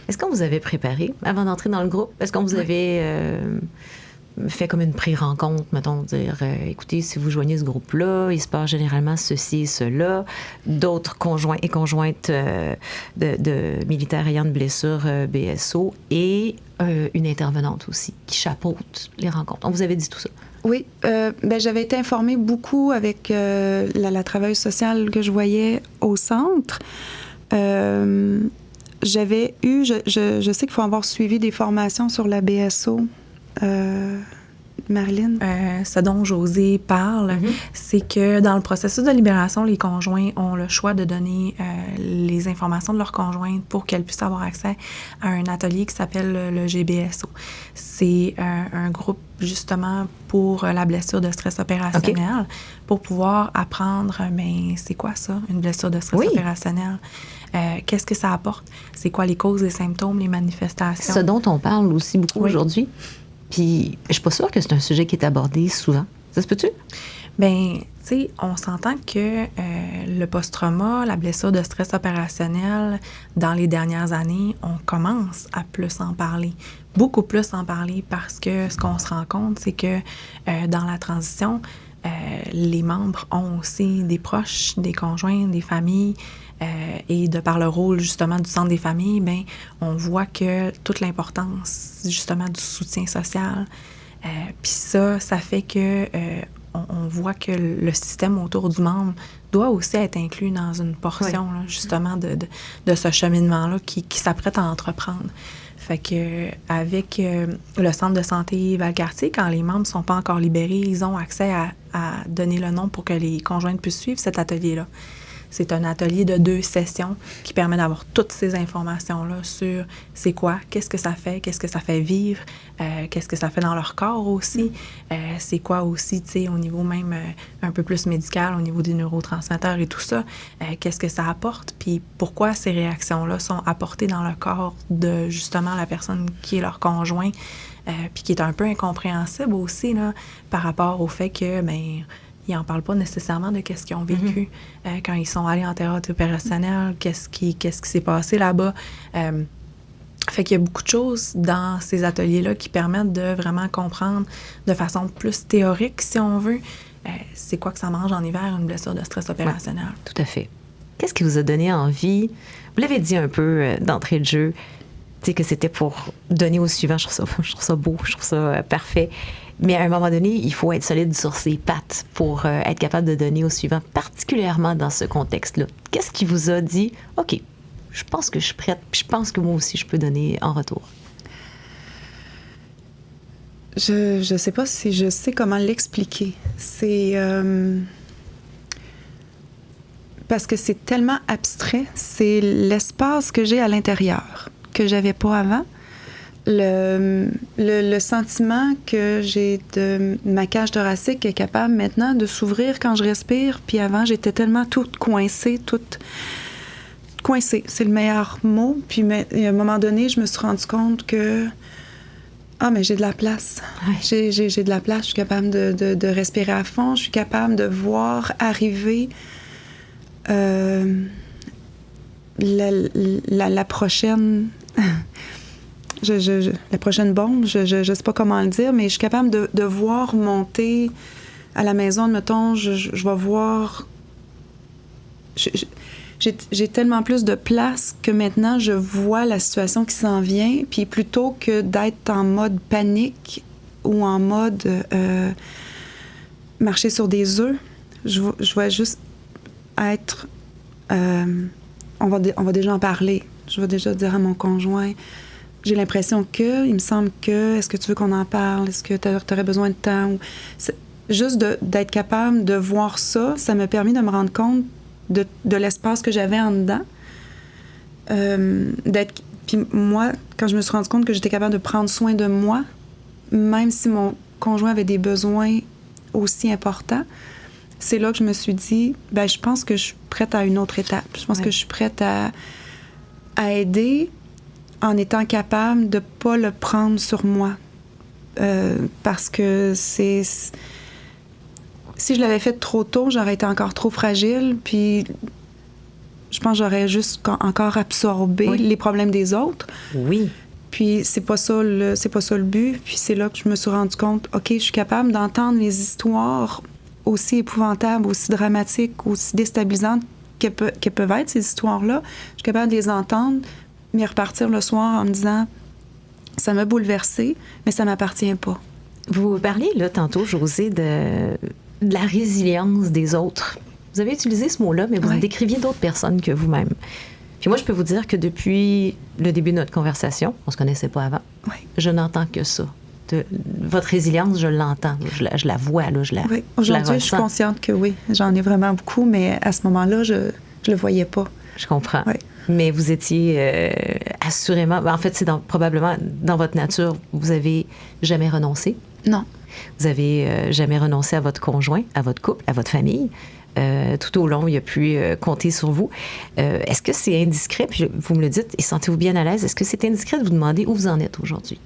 Est-ce qu'on vous avait préparé avant d'entrer dans le groupe? Est-ce qu'on vous avait fait comme une pré-rencontre, mettons, dire écoutez, si vous joignez ce groupe-là, il se passe généralement ceci et cela. D'autres conjoints et conjointes de militaires ayant une blessure BSO et une intervenante aussi qui chapeaute les rencontres. On vous avait dit tout ça? Oui, ben j'avais été informée beaucoup avec la travailleuse sociale que je voyais au centre. J'avais eu, je sais qu'il faut avoir suivi des formations sur la BSO. Marilyn? Ce dont Josée parle, c'est que dans le processus de libération, les conjoints ont le choix de donner les informations de leur conjointe pour qu'elles puissent avoir accès à un atelier qui s'appelle le GBSO. C'est un groupe justement pour la blessure de stress opérationnel, pour pouvoir apprendre, mais c'est quoi ça, une blessure de stress opérationnel? Qu'est-ce que ça apporte? C'est quoi les causes, les symptômes, les manifestations? Ce dont on parle aussi beaucoup aujourd'hui. Puis, je suis pas sûre que c'est un sujet qui est abordé souvent. Ça se peut-tu? Bien, tu sais, on s'entend que le post-trauma, la blessure de stress opérationnel, dans les dernières années, on commence à plus en parler. Beaucoup plus en parler parce que ce qu'on se rend compte, c'est que dans la transition, les membres ont aussi des proches, des conjoints, des familles. Et de par le rôle, justement, du Centre des familles, bien, on voit que toute l'importance, justement, du soutien social. Puis ça fait que on voit que le système autour du membre doit aussi être inclus dans une portion, là, justement, de ce cheminement-là qui s'apprête à entreprendre. Fait que avec le Centre de santé Valcartier, quand les membres ne sont pas encore libérés, ils ont accès à donner le nom pour que les conjointes puissent suivre cet atelier-là. C'est un atelier de 2 sessions qui permet d'avoir toutes ces informations-là sur c'est quoi, qu'est-ce que ça fait vivre, qu'est-ce que ça fait dans leur corps aussi, c'est quoi aussi, tu sais, au niveau même un peu plus médical, au niveau des neurotransmetteurs et tout ça, qu'est-ce que ça apporte, puis pourquoi ces réactions-là sont apportées dans le corps de, justement, la personne qui est leur conjoint, puis qui est un peu incompréhensible aussi, là, par rapport au fait que, bien, ils n'en parlent pas nécessairement de qu'est-ce qu'ils ont vécu quand ils sont allés en thérapie opérationnelle, qu'est-ce qui s'est passé là-bas. Fait qu'il y a beaucoup de choses dans ces ateliers-là qui permettent de vraiment comprendre de façon plus théorique, si on veut, c'est quoi que ça mange en hiver, une blessure de stress opérationnel. Ouais, tout à fait. Qu'est-ce qui vous a donné envie? Vous l'avez dit un peu d'entrée de jeu, tu sais, que c'était pour donner au suivant. Je trouve ça beau, je trouve ça parfait. Mais à un moment donné, il faut être solide sur ses pattes pour être capable de donner au suivant, particulièrement dans ce contexte-là. Qu'est-ce qui vous a dit, OK, je pense que je suis prête, puis je pense que moi aussi, je peux donner en retour? Je sais pas si je sais comment l'expliquer. C'est... parce que c'est tellement abstrait. C'est l'espace que j'ai à l'intérieur, que j'avais pas avant. Le sentiment que j'ai de ma cage thoracique est capable maintenant de s'ouvrir quand je respire, puis avant, j'étais tellement toute coincée, c'est le meilleur mot. Puis à un moment donné, je me suis rendu compte que mais j'ai de la place. Ouais. J'ai de la place, je suis capable de respirer à fond, je suis capable de voir arriver la prochaine... la prochaine bombe, je sais pas comment le dire, mais je suis capable de voir monter à la maison, admettons, je vais voir... J'ai tellement plus de place que maintenant, je vois la situation qui s'en vient, puis plutôt que d'être en mode panique ou en mode marcher sur des œufs, je vais juste être... on va déjà en parler. Je vais déjà dire à mon conjoint... j'ai l'impression que, il me semble que, est-ce que tu veux qu'on en parle? Est-ce que tu aurais besoin de temps? Juste d'être capable de voir ça, ça m'a permis de me rendre compte de l'espace que j'avais en dedans. Puis moi, quand je me suis rendu compte que j'étais capable de prendre soin de moi, même si mon conjoint avait des besoins aussi importants, c'est là que je me suis dit, ben je pense que je suis prête à une autre étape. Je pense que je suis prête à aider en étant capable de ne pas le prendre sur moi. Parce que si je l'avais fait trop tôt, j'aurais été encore trop fragile, puis je pense que j'aurais juste encore absorbé les problèmes des autres. Oui. Puis c'est pas ça le but. Puis c'est là que je me suis rendu compte, OK, je suis capable d'entendre les histoires aussi épouvantables, aussi dramatiques, aussi déstabilisantes qu'elles peuvent être, ces histoires-là. Je suis capable de les entendre, mais repartir le soir en me disant, ça m'a bouleversée, mais ça m'appartient pas. Vous parliez là tantôt, Josée, de la résilience des autres. Vous avez utilisé ce mot-là, mais vous décriviez d'autres personnes que vous-même. Puis moi, je peux vous dire que depuis le début de notre conversation, on se connaissait pas avant, je n'entends que ça. Votre résilience, je l'entends, je la vois, là, je la Oui, aujourd'hui, je suis consciente que oui, j'en ai vraiment beaucoup, mais à ce moment-là, je le voyais pas. Je comprends. Oui. Mais vous étiez assurément... En fait, c'est probablement dans votre nature, vous avez jamais renoncé. Non. Vous avez jamais renoncé à votre conjoint, à votre couple, à votre famille. Tout au long, il a pu compter sur vous. Est-ce que c'est indiscret, puis vous me le dites, et sentez-vous bien à l'aise, est-ce que c'est indiscret de vous demander où vous en êtes aujourd'hui?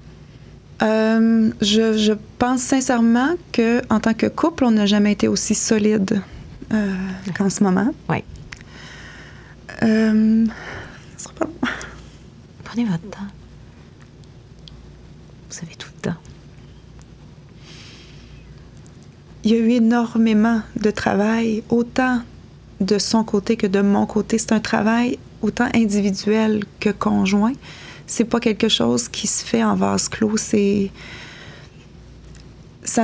Je pense sincèrement qu'en tant que couple, on n'a jamais été aussi solide qu'en ce moment. Oui. Ça sera pas long. Prenez votre temps. Vous avez tout le temps. Il y a eu énormément de travail, autant de son côté que de mon côté. C'est un travail autant individuel que conjoint. C'est pas quelque chose qui se fait en vase clos. Ça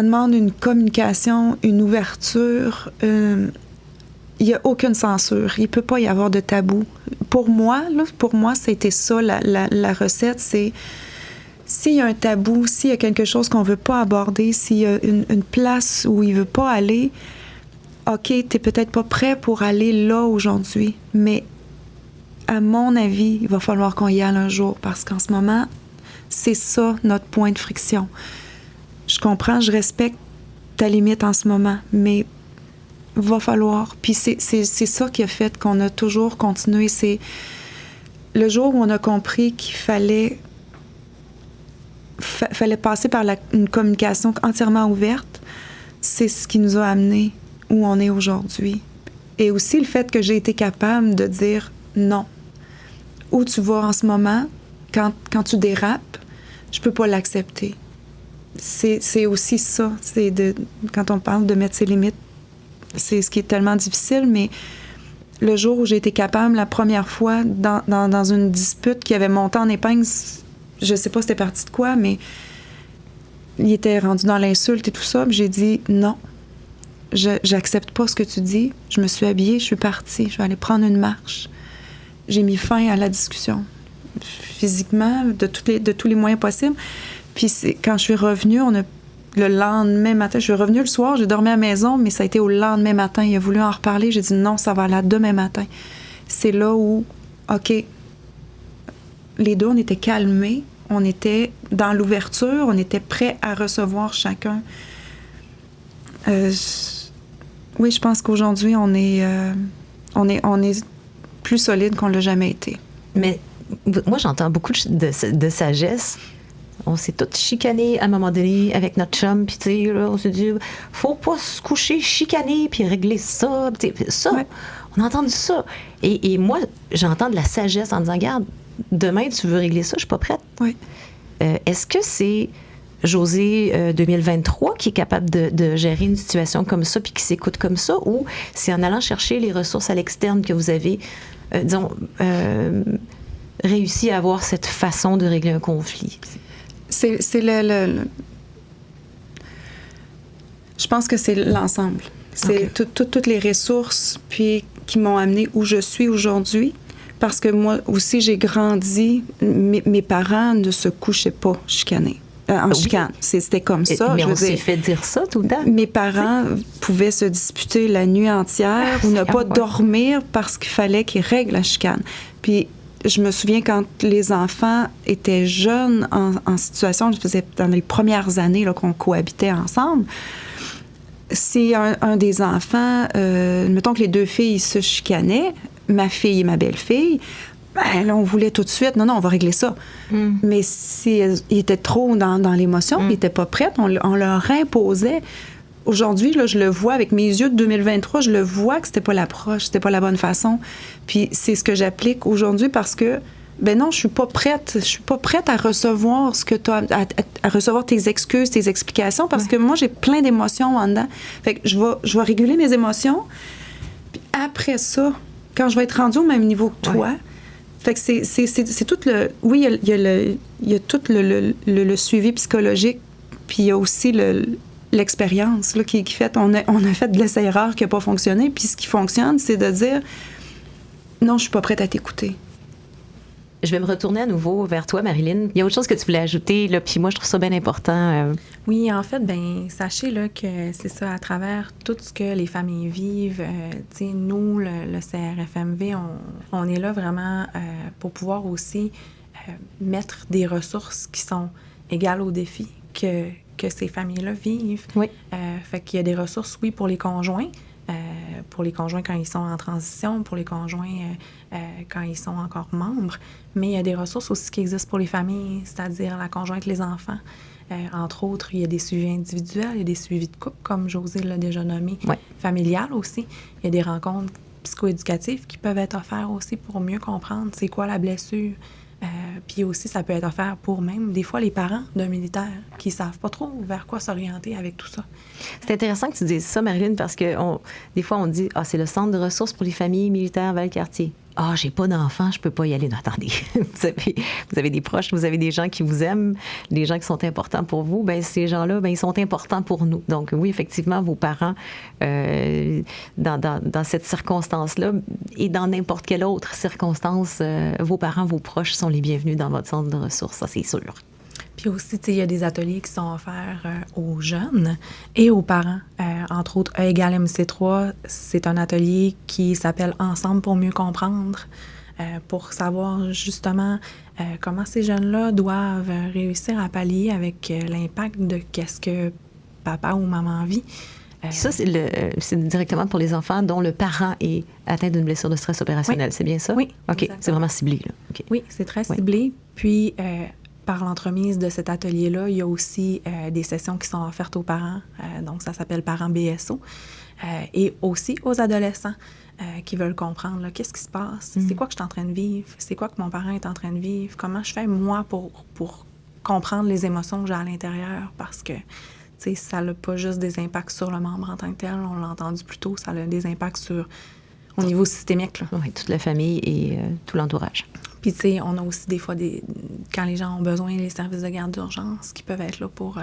demande une communication, une ouverture. Il n'y a aucune censure. Il ne peut pas y avoir de tabou. Pour moi, c'était ça, la recette. C'est s'il y a un tabou, s'il y a quelque chose qu'on ne veut pas aborder, s'il y a une place où il ne veut pas aller, OK, tu n'es peut-être pas prêt pour aller là aujourd'hui, mais à mon avis, il va falloir qu'on y aille un jour parce qu'en ce moment, c'est ça notre point de friction. Je comprends, je respecte ta limite en ce moment, mais va falloir. Puis c'est ça qui a fait qu'on a toujours continué. C'est le jour où on a compris qu'il fallait passer par une communication entièrement ouverte, c'est ce qui nous a amenés où on est aujourd'hui. Et aussi le fait que j'ai été capable de dire non. Où tu vas en ce moment, quand tu dérapes, je peux pas l'accepter. C'est aussi ça. Quand on parle de mettre ses limites, c'est ce qui est tellement difficile, mais le jour où j'ai été capable, la première fois, dans une dispute qui avait monté en épingle, je sais pas c'était parti de quoi, mais il était rendu dans l'insulte et tout ça, puis j'ai dit non. J'accepte pas ce que tu dis. Je me suis habillée, je suis partie. Je vais aller prendre une marche. J'ai mis fin à la discussion. Physiquement, de tous les moyens possibles. Puis quand je suis revenue, le lendemain matin, je suis revenue le soir, j'ai dormi à la maison, mais ça a été au lendemain matin. Il a voulu en reparler. J'ai dit non, ça va aller demain matin. C'est là où, OK, les deux, on était calmés. On était dans l'ouverture. On était prêts à recevoir chacun. Oui, je pense qu'aujourd'hui, on est plus solide qu'on l'a jamais été. Mais moi, j'entends beaucoup de sagesse. On s'est tous chicanés à un moment donné avec notre chum, puis tu sais, on s'est dit, faut pas se coucher chicaner puis régler ça. Ça, ouais. On a entendu ça. Et moi, j'entends de la sagesse en disant, regarde, demain, tu veux régler ça, je suis pas prête. Oui. Est-ce que c'est Josée 2023 qui est capable de gérer une situation comme ça puis qui s'écoute comme ça, ou c'est en allant chercher les ressources à l'externe que vous avez, réussi à avoir cette façon de régler un conflit? C'est je pense que c'est l'ensemble. C'est toutes les ressources puis qui m'ont amené où je suis aujourd'hui, parce que moi aussi, j'ai grandi, mes parents ne se couchaient pas chicanés. En chicane. C'était comme ça. Mais on s'est fait dire ça tout le temps. Mes parents pouvaient se disputer la nuit entière ou ne pas dormir parce qu'il fallait qu'ils règlent la chicane. Puis je me souviens quand les enfants étaient jeunes en situation, je faisais dans les premières années là, qu'on cohabitait ensemble, si un des enfants, mettons que les 2 filles se chicanaient, ma fille et ma belle-fille, ben là, on voulait tout de suite, non, on va régler ça. Mais s'ils étaient trop dans l'émotion, ils n'étaient pas prêts, on leur imposait. Aujourd'hui, là, je le vois avec mes yeux de 2023, je le vois que c'était pas l'approche, c'était pas la bonne façon. Puis c'est ce que j'applique aujourd'hui parce que, ben non, je suis pas prête à recevoir ce que tu as, à recevoir tes excuses, tes explications, parce que moi, j'ai plein d'émotions en dedans. Fait que je vais réguler mes émotions. Puis après ça, quand je vais être rendue au même niveau que toi, fait que c'est tout le... Oui, il y a tout le suivi psychologique, puis il y a aussi l'expérience là, qui fait... On a fait de l'essai-erreur qui n'a pas fonctionné, puis ce qui fonctionne, c'est de dire « Non, je suis pas prête à t'écouter ». Je vais me retourner à nouveau vers toi, Marilyn. Il y a autre chose que tu voulais ajouter, là, puis moi, je trouve ça bien important. Oui, en fait, ben sachez là, que c'est ça, à travers tout ce que les familles vivent, nous, le CRFMV, on est là vraiment pour pouvoir aussi mettre des ressources qui sont égales aux défis que ces familles-là vivent. Oui. Fait qu'il y a des ressources, oui, pour les conjoints quand ils sont en transition, pour les conjoints quand ils sont encore membres, mais il y a des ressources aussi qui existent pour les familles, c'est-à-dire la conjointe, les enfants. Entre autres, il y a des suivis individuels, il y a des suivis de couple, comme Josée l'a déjà nommé, familial aussi. Il y a des rencontres psychoéducatives qui peuvent être offertes aussi pour mieux comprendre c'est quoi la blessure. Puis aussi, ça peut être offert pour même, des fois, les parents d'un militaire qui ne savent pas trop vers quoi s'orienter avec tout ça. C'est intéressant que tu dises ça, Marilyn, parce que des fois, on dit « Ah, c'est le centre de ressources pour les familles militaires Valcartier. » Ah, j'ai pas d'enfant, je peux pas y aller. Non, attendez, vous avez des proches, vous avez des gens qui vous aiment, des gens qui sont importants pour vous. Bien, ces gens-là, bien, ils sont importants pour nous. Donc, oui, effectivement, vos parents, dans cette circonstance-là et dans n'importe quelle autre circonstance, vos parents, vos proches sont les bienvenus dans votre centre de ressources, ça, c'est sûr. Puis aussi, il y a des ateliers qui sont offerts aux jeunes et aux parents. Entre autres, E égale MC3, c'est un atelier qui s'appelle « Ensemble pour mieux comprendre », pour savoir justement comment ces jeunes-là doivent réussir à pallier avec l'impact de qu'est-ce que papa ou maman vit. Ça, c'est directement pour les enfants dont le parent est atteint d'une blessure de stress opérationnel. C'est bien ça? Oui. OK, exactement. C'est vraiment ciblé, là. Okay. Oui, c'est très ciblé. Puis... par l'entremise de cet atelier-là, il y a aussi des sessions qui sont offertes aux parents, donc ça s'appelle Parents BSO, et aussi aux adolescents qui veulent comprendre là, qu'est-ce qui se passe, c'est quoi que je suis en train de vivre, c'est quoi que mon parent est en train de vivre, comment je fais moi pour comprendre les émotions que j'ai à l'intérieur, parce que ça n'a pas juste des impacts sur le membre en tant que tel, on l'a entendu plus tôt, ça a des impacts au niveau systémique. Là. Oui, toute la famille et tout l'entourage. Puis, tu sais, on a aussi des fois, quand les gens ont besoin, les services de garde d'urgence qui peuvent être là pour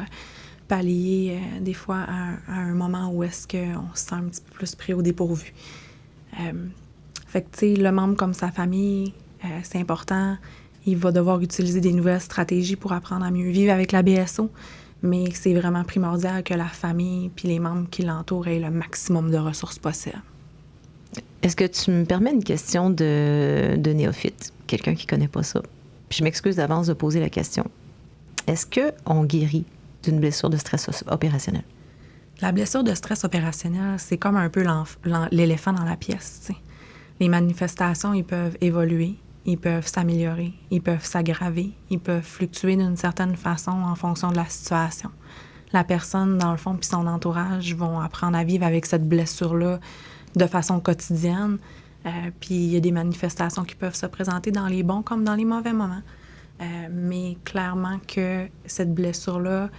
pallier des fois à un moment où est-ce qu'on se sent un petit peu plus pris au dépourvu. Fait que, tu sais, le membre comme sa famille, c'est important. Il va devoir utiliser des nouvelles stratégies pour apprendre à mieux vivre avec la BSO, mais c'est vraiment primordial que la famille puis les membres qui l'entourent aient le maximum de ressources possibles. Est-ce que tu me permets une question de néophyte, quelqu'un qui ne connaît pas ça? Puis je m'excuse d'avance de poser la question. Est-ce qu'on guérit d'une blessure de stress opérationnel? La blessure de stress opérationnel, c'est comme un peu l'éléphant dans la pièce. T'sais. Les manifestations, ils peuvent évoluer, ils peuvent s'améliorer, ils peuvent s'aggraver, ils peuvent fluctuer d'une certaine façon en fonction de la situation. La personne, dans le fond, puis son entourage vont apprendre à vivre avec cette blessure-là de façon quotidienne. Puis il y a des manifestations qui peuvent se présenter dans les bons comme dans les mauvais moments. Mais clairement que cette blessure-là,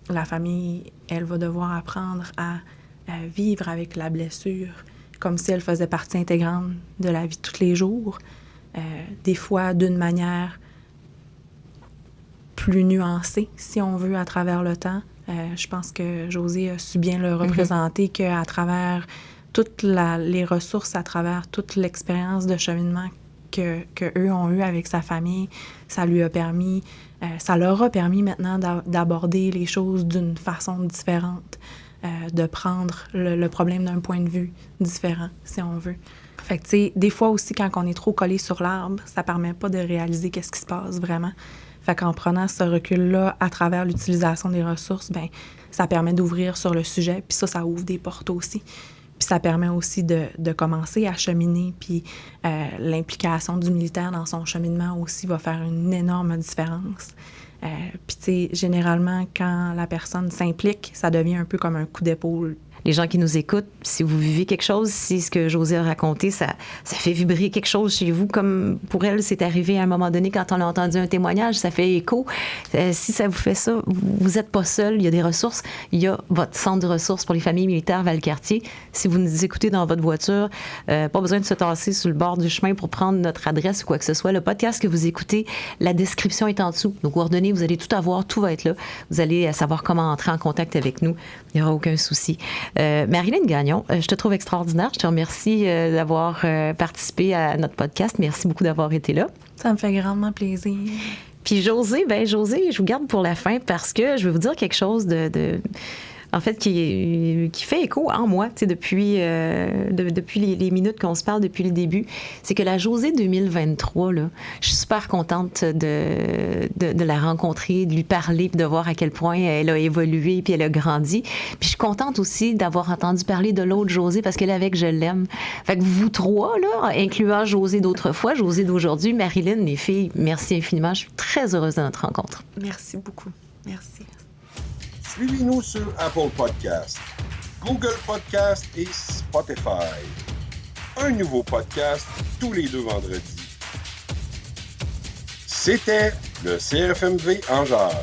la famille, elle va devoir apprendre à vivre avec la blessure comme si elle faisait partie intégrante de la vie de tous les jours. Des fois d'une manière plus nuancée, si on veut, à travers le temps. Je pense que Josée a su bien le représenter qu'à travers toutes les ressources à travers toute l'expérience de cheminement que eux ont eu avec sa famille, ça leur a permis maintenant d'aborder les choses d'une façon différente, de prendre le problème d'un point de vue différent, si on veut. Fait que, tu sais, des fois aussi, quand on est trop collé sur l'arbre, ça permet pas de réaliser qu'est-ce qui se passe vraiment. Fait qu'en prenant ce recul-là à travers l'utilisation des ressources, ben ça permet d'ouvrir sur le sujet, puis ça ouvre des portes aussi. Puis ça permet aussi de commencer à cheminer, puis l'implication du militaire dans son cheminement aussi va faire une énorme différence. Puis tu sais, généralement, quand la personne s'implique, ça devient un peu comme un coup d'épaule. Les gens qui nous écoutent, si vous vivez quelque chose, si ce que Josée a raconté, ça fait vibrer quelque chose chez vous, comme pour elle, c'est arrivé à un moment donné quand on a entendu un témoignage, ça fait écho. Si ça vous fait ça, vous n'êtes pas seul, il y a des ressources. Il y a votre centre de ressources pour les familles militaires Valcartier. Si vous nous écoutez dans votre voiture, pas besoin de se tasser sur le bord du chemin pour prendre notre adresse ou quoi que ce soit. Le podcast que vous écoutez, la description est en dessous. Nos coordonnées, vous allez tout avoir, tout va être là. Vous allez savoir comment entrer en contact avec nous. Il n'y aura aucun souci. Marilyn Gagnon, je te trouve extraordinaire. Je te remercie d'avoir participé à notre podcast. Merci beaucoup d'avoir été là. Ça me fait grandement plaisir. Puis Josée, je vous garde pour la fin parce que je vais vous dire quelque chose en fait, qui fait écho en moi, tu sais, depuis les minutes qu'on se parle depuis le début. C'est que la Josée 2023, là, je suis super contente de la rencontrer, de lui parler, puis de voir à quel point elle a évolué, puis elle a grandi. Puis je suis contente aussi d'avoir entendu parler de l'autre Josée, parce qu'elle avec Je l'aime. Fait que vous trois, là, incluant Josée d'autrefois, Josée d'aujourd'hui, Marilyn, les filles, merci infiniment. Je suis très heureuse de notre rencontre. Merci beaucoup. Merci. Suivez-nous sur Apple Podcasts, Google Podcasts et Spotify. Un nouveau podcast tous les 2 vendredis. C'était le CRFMV en jazz.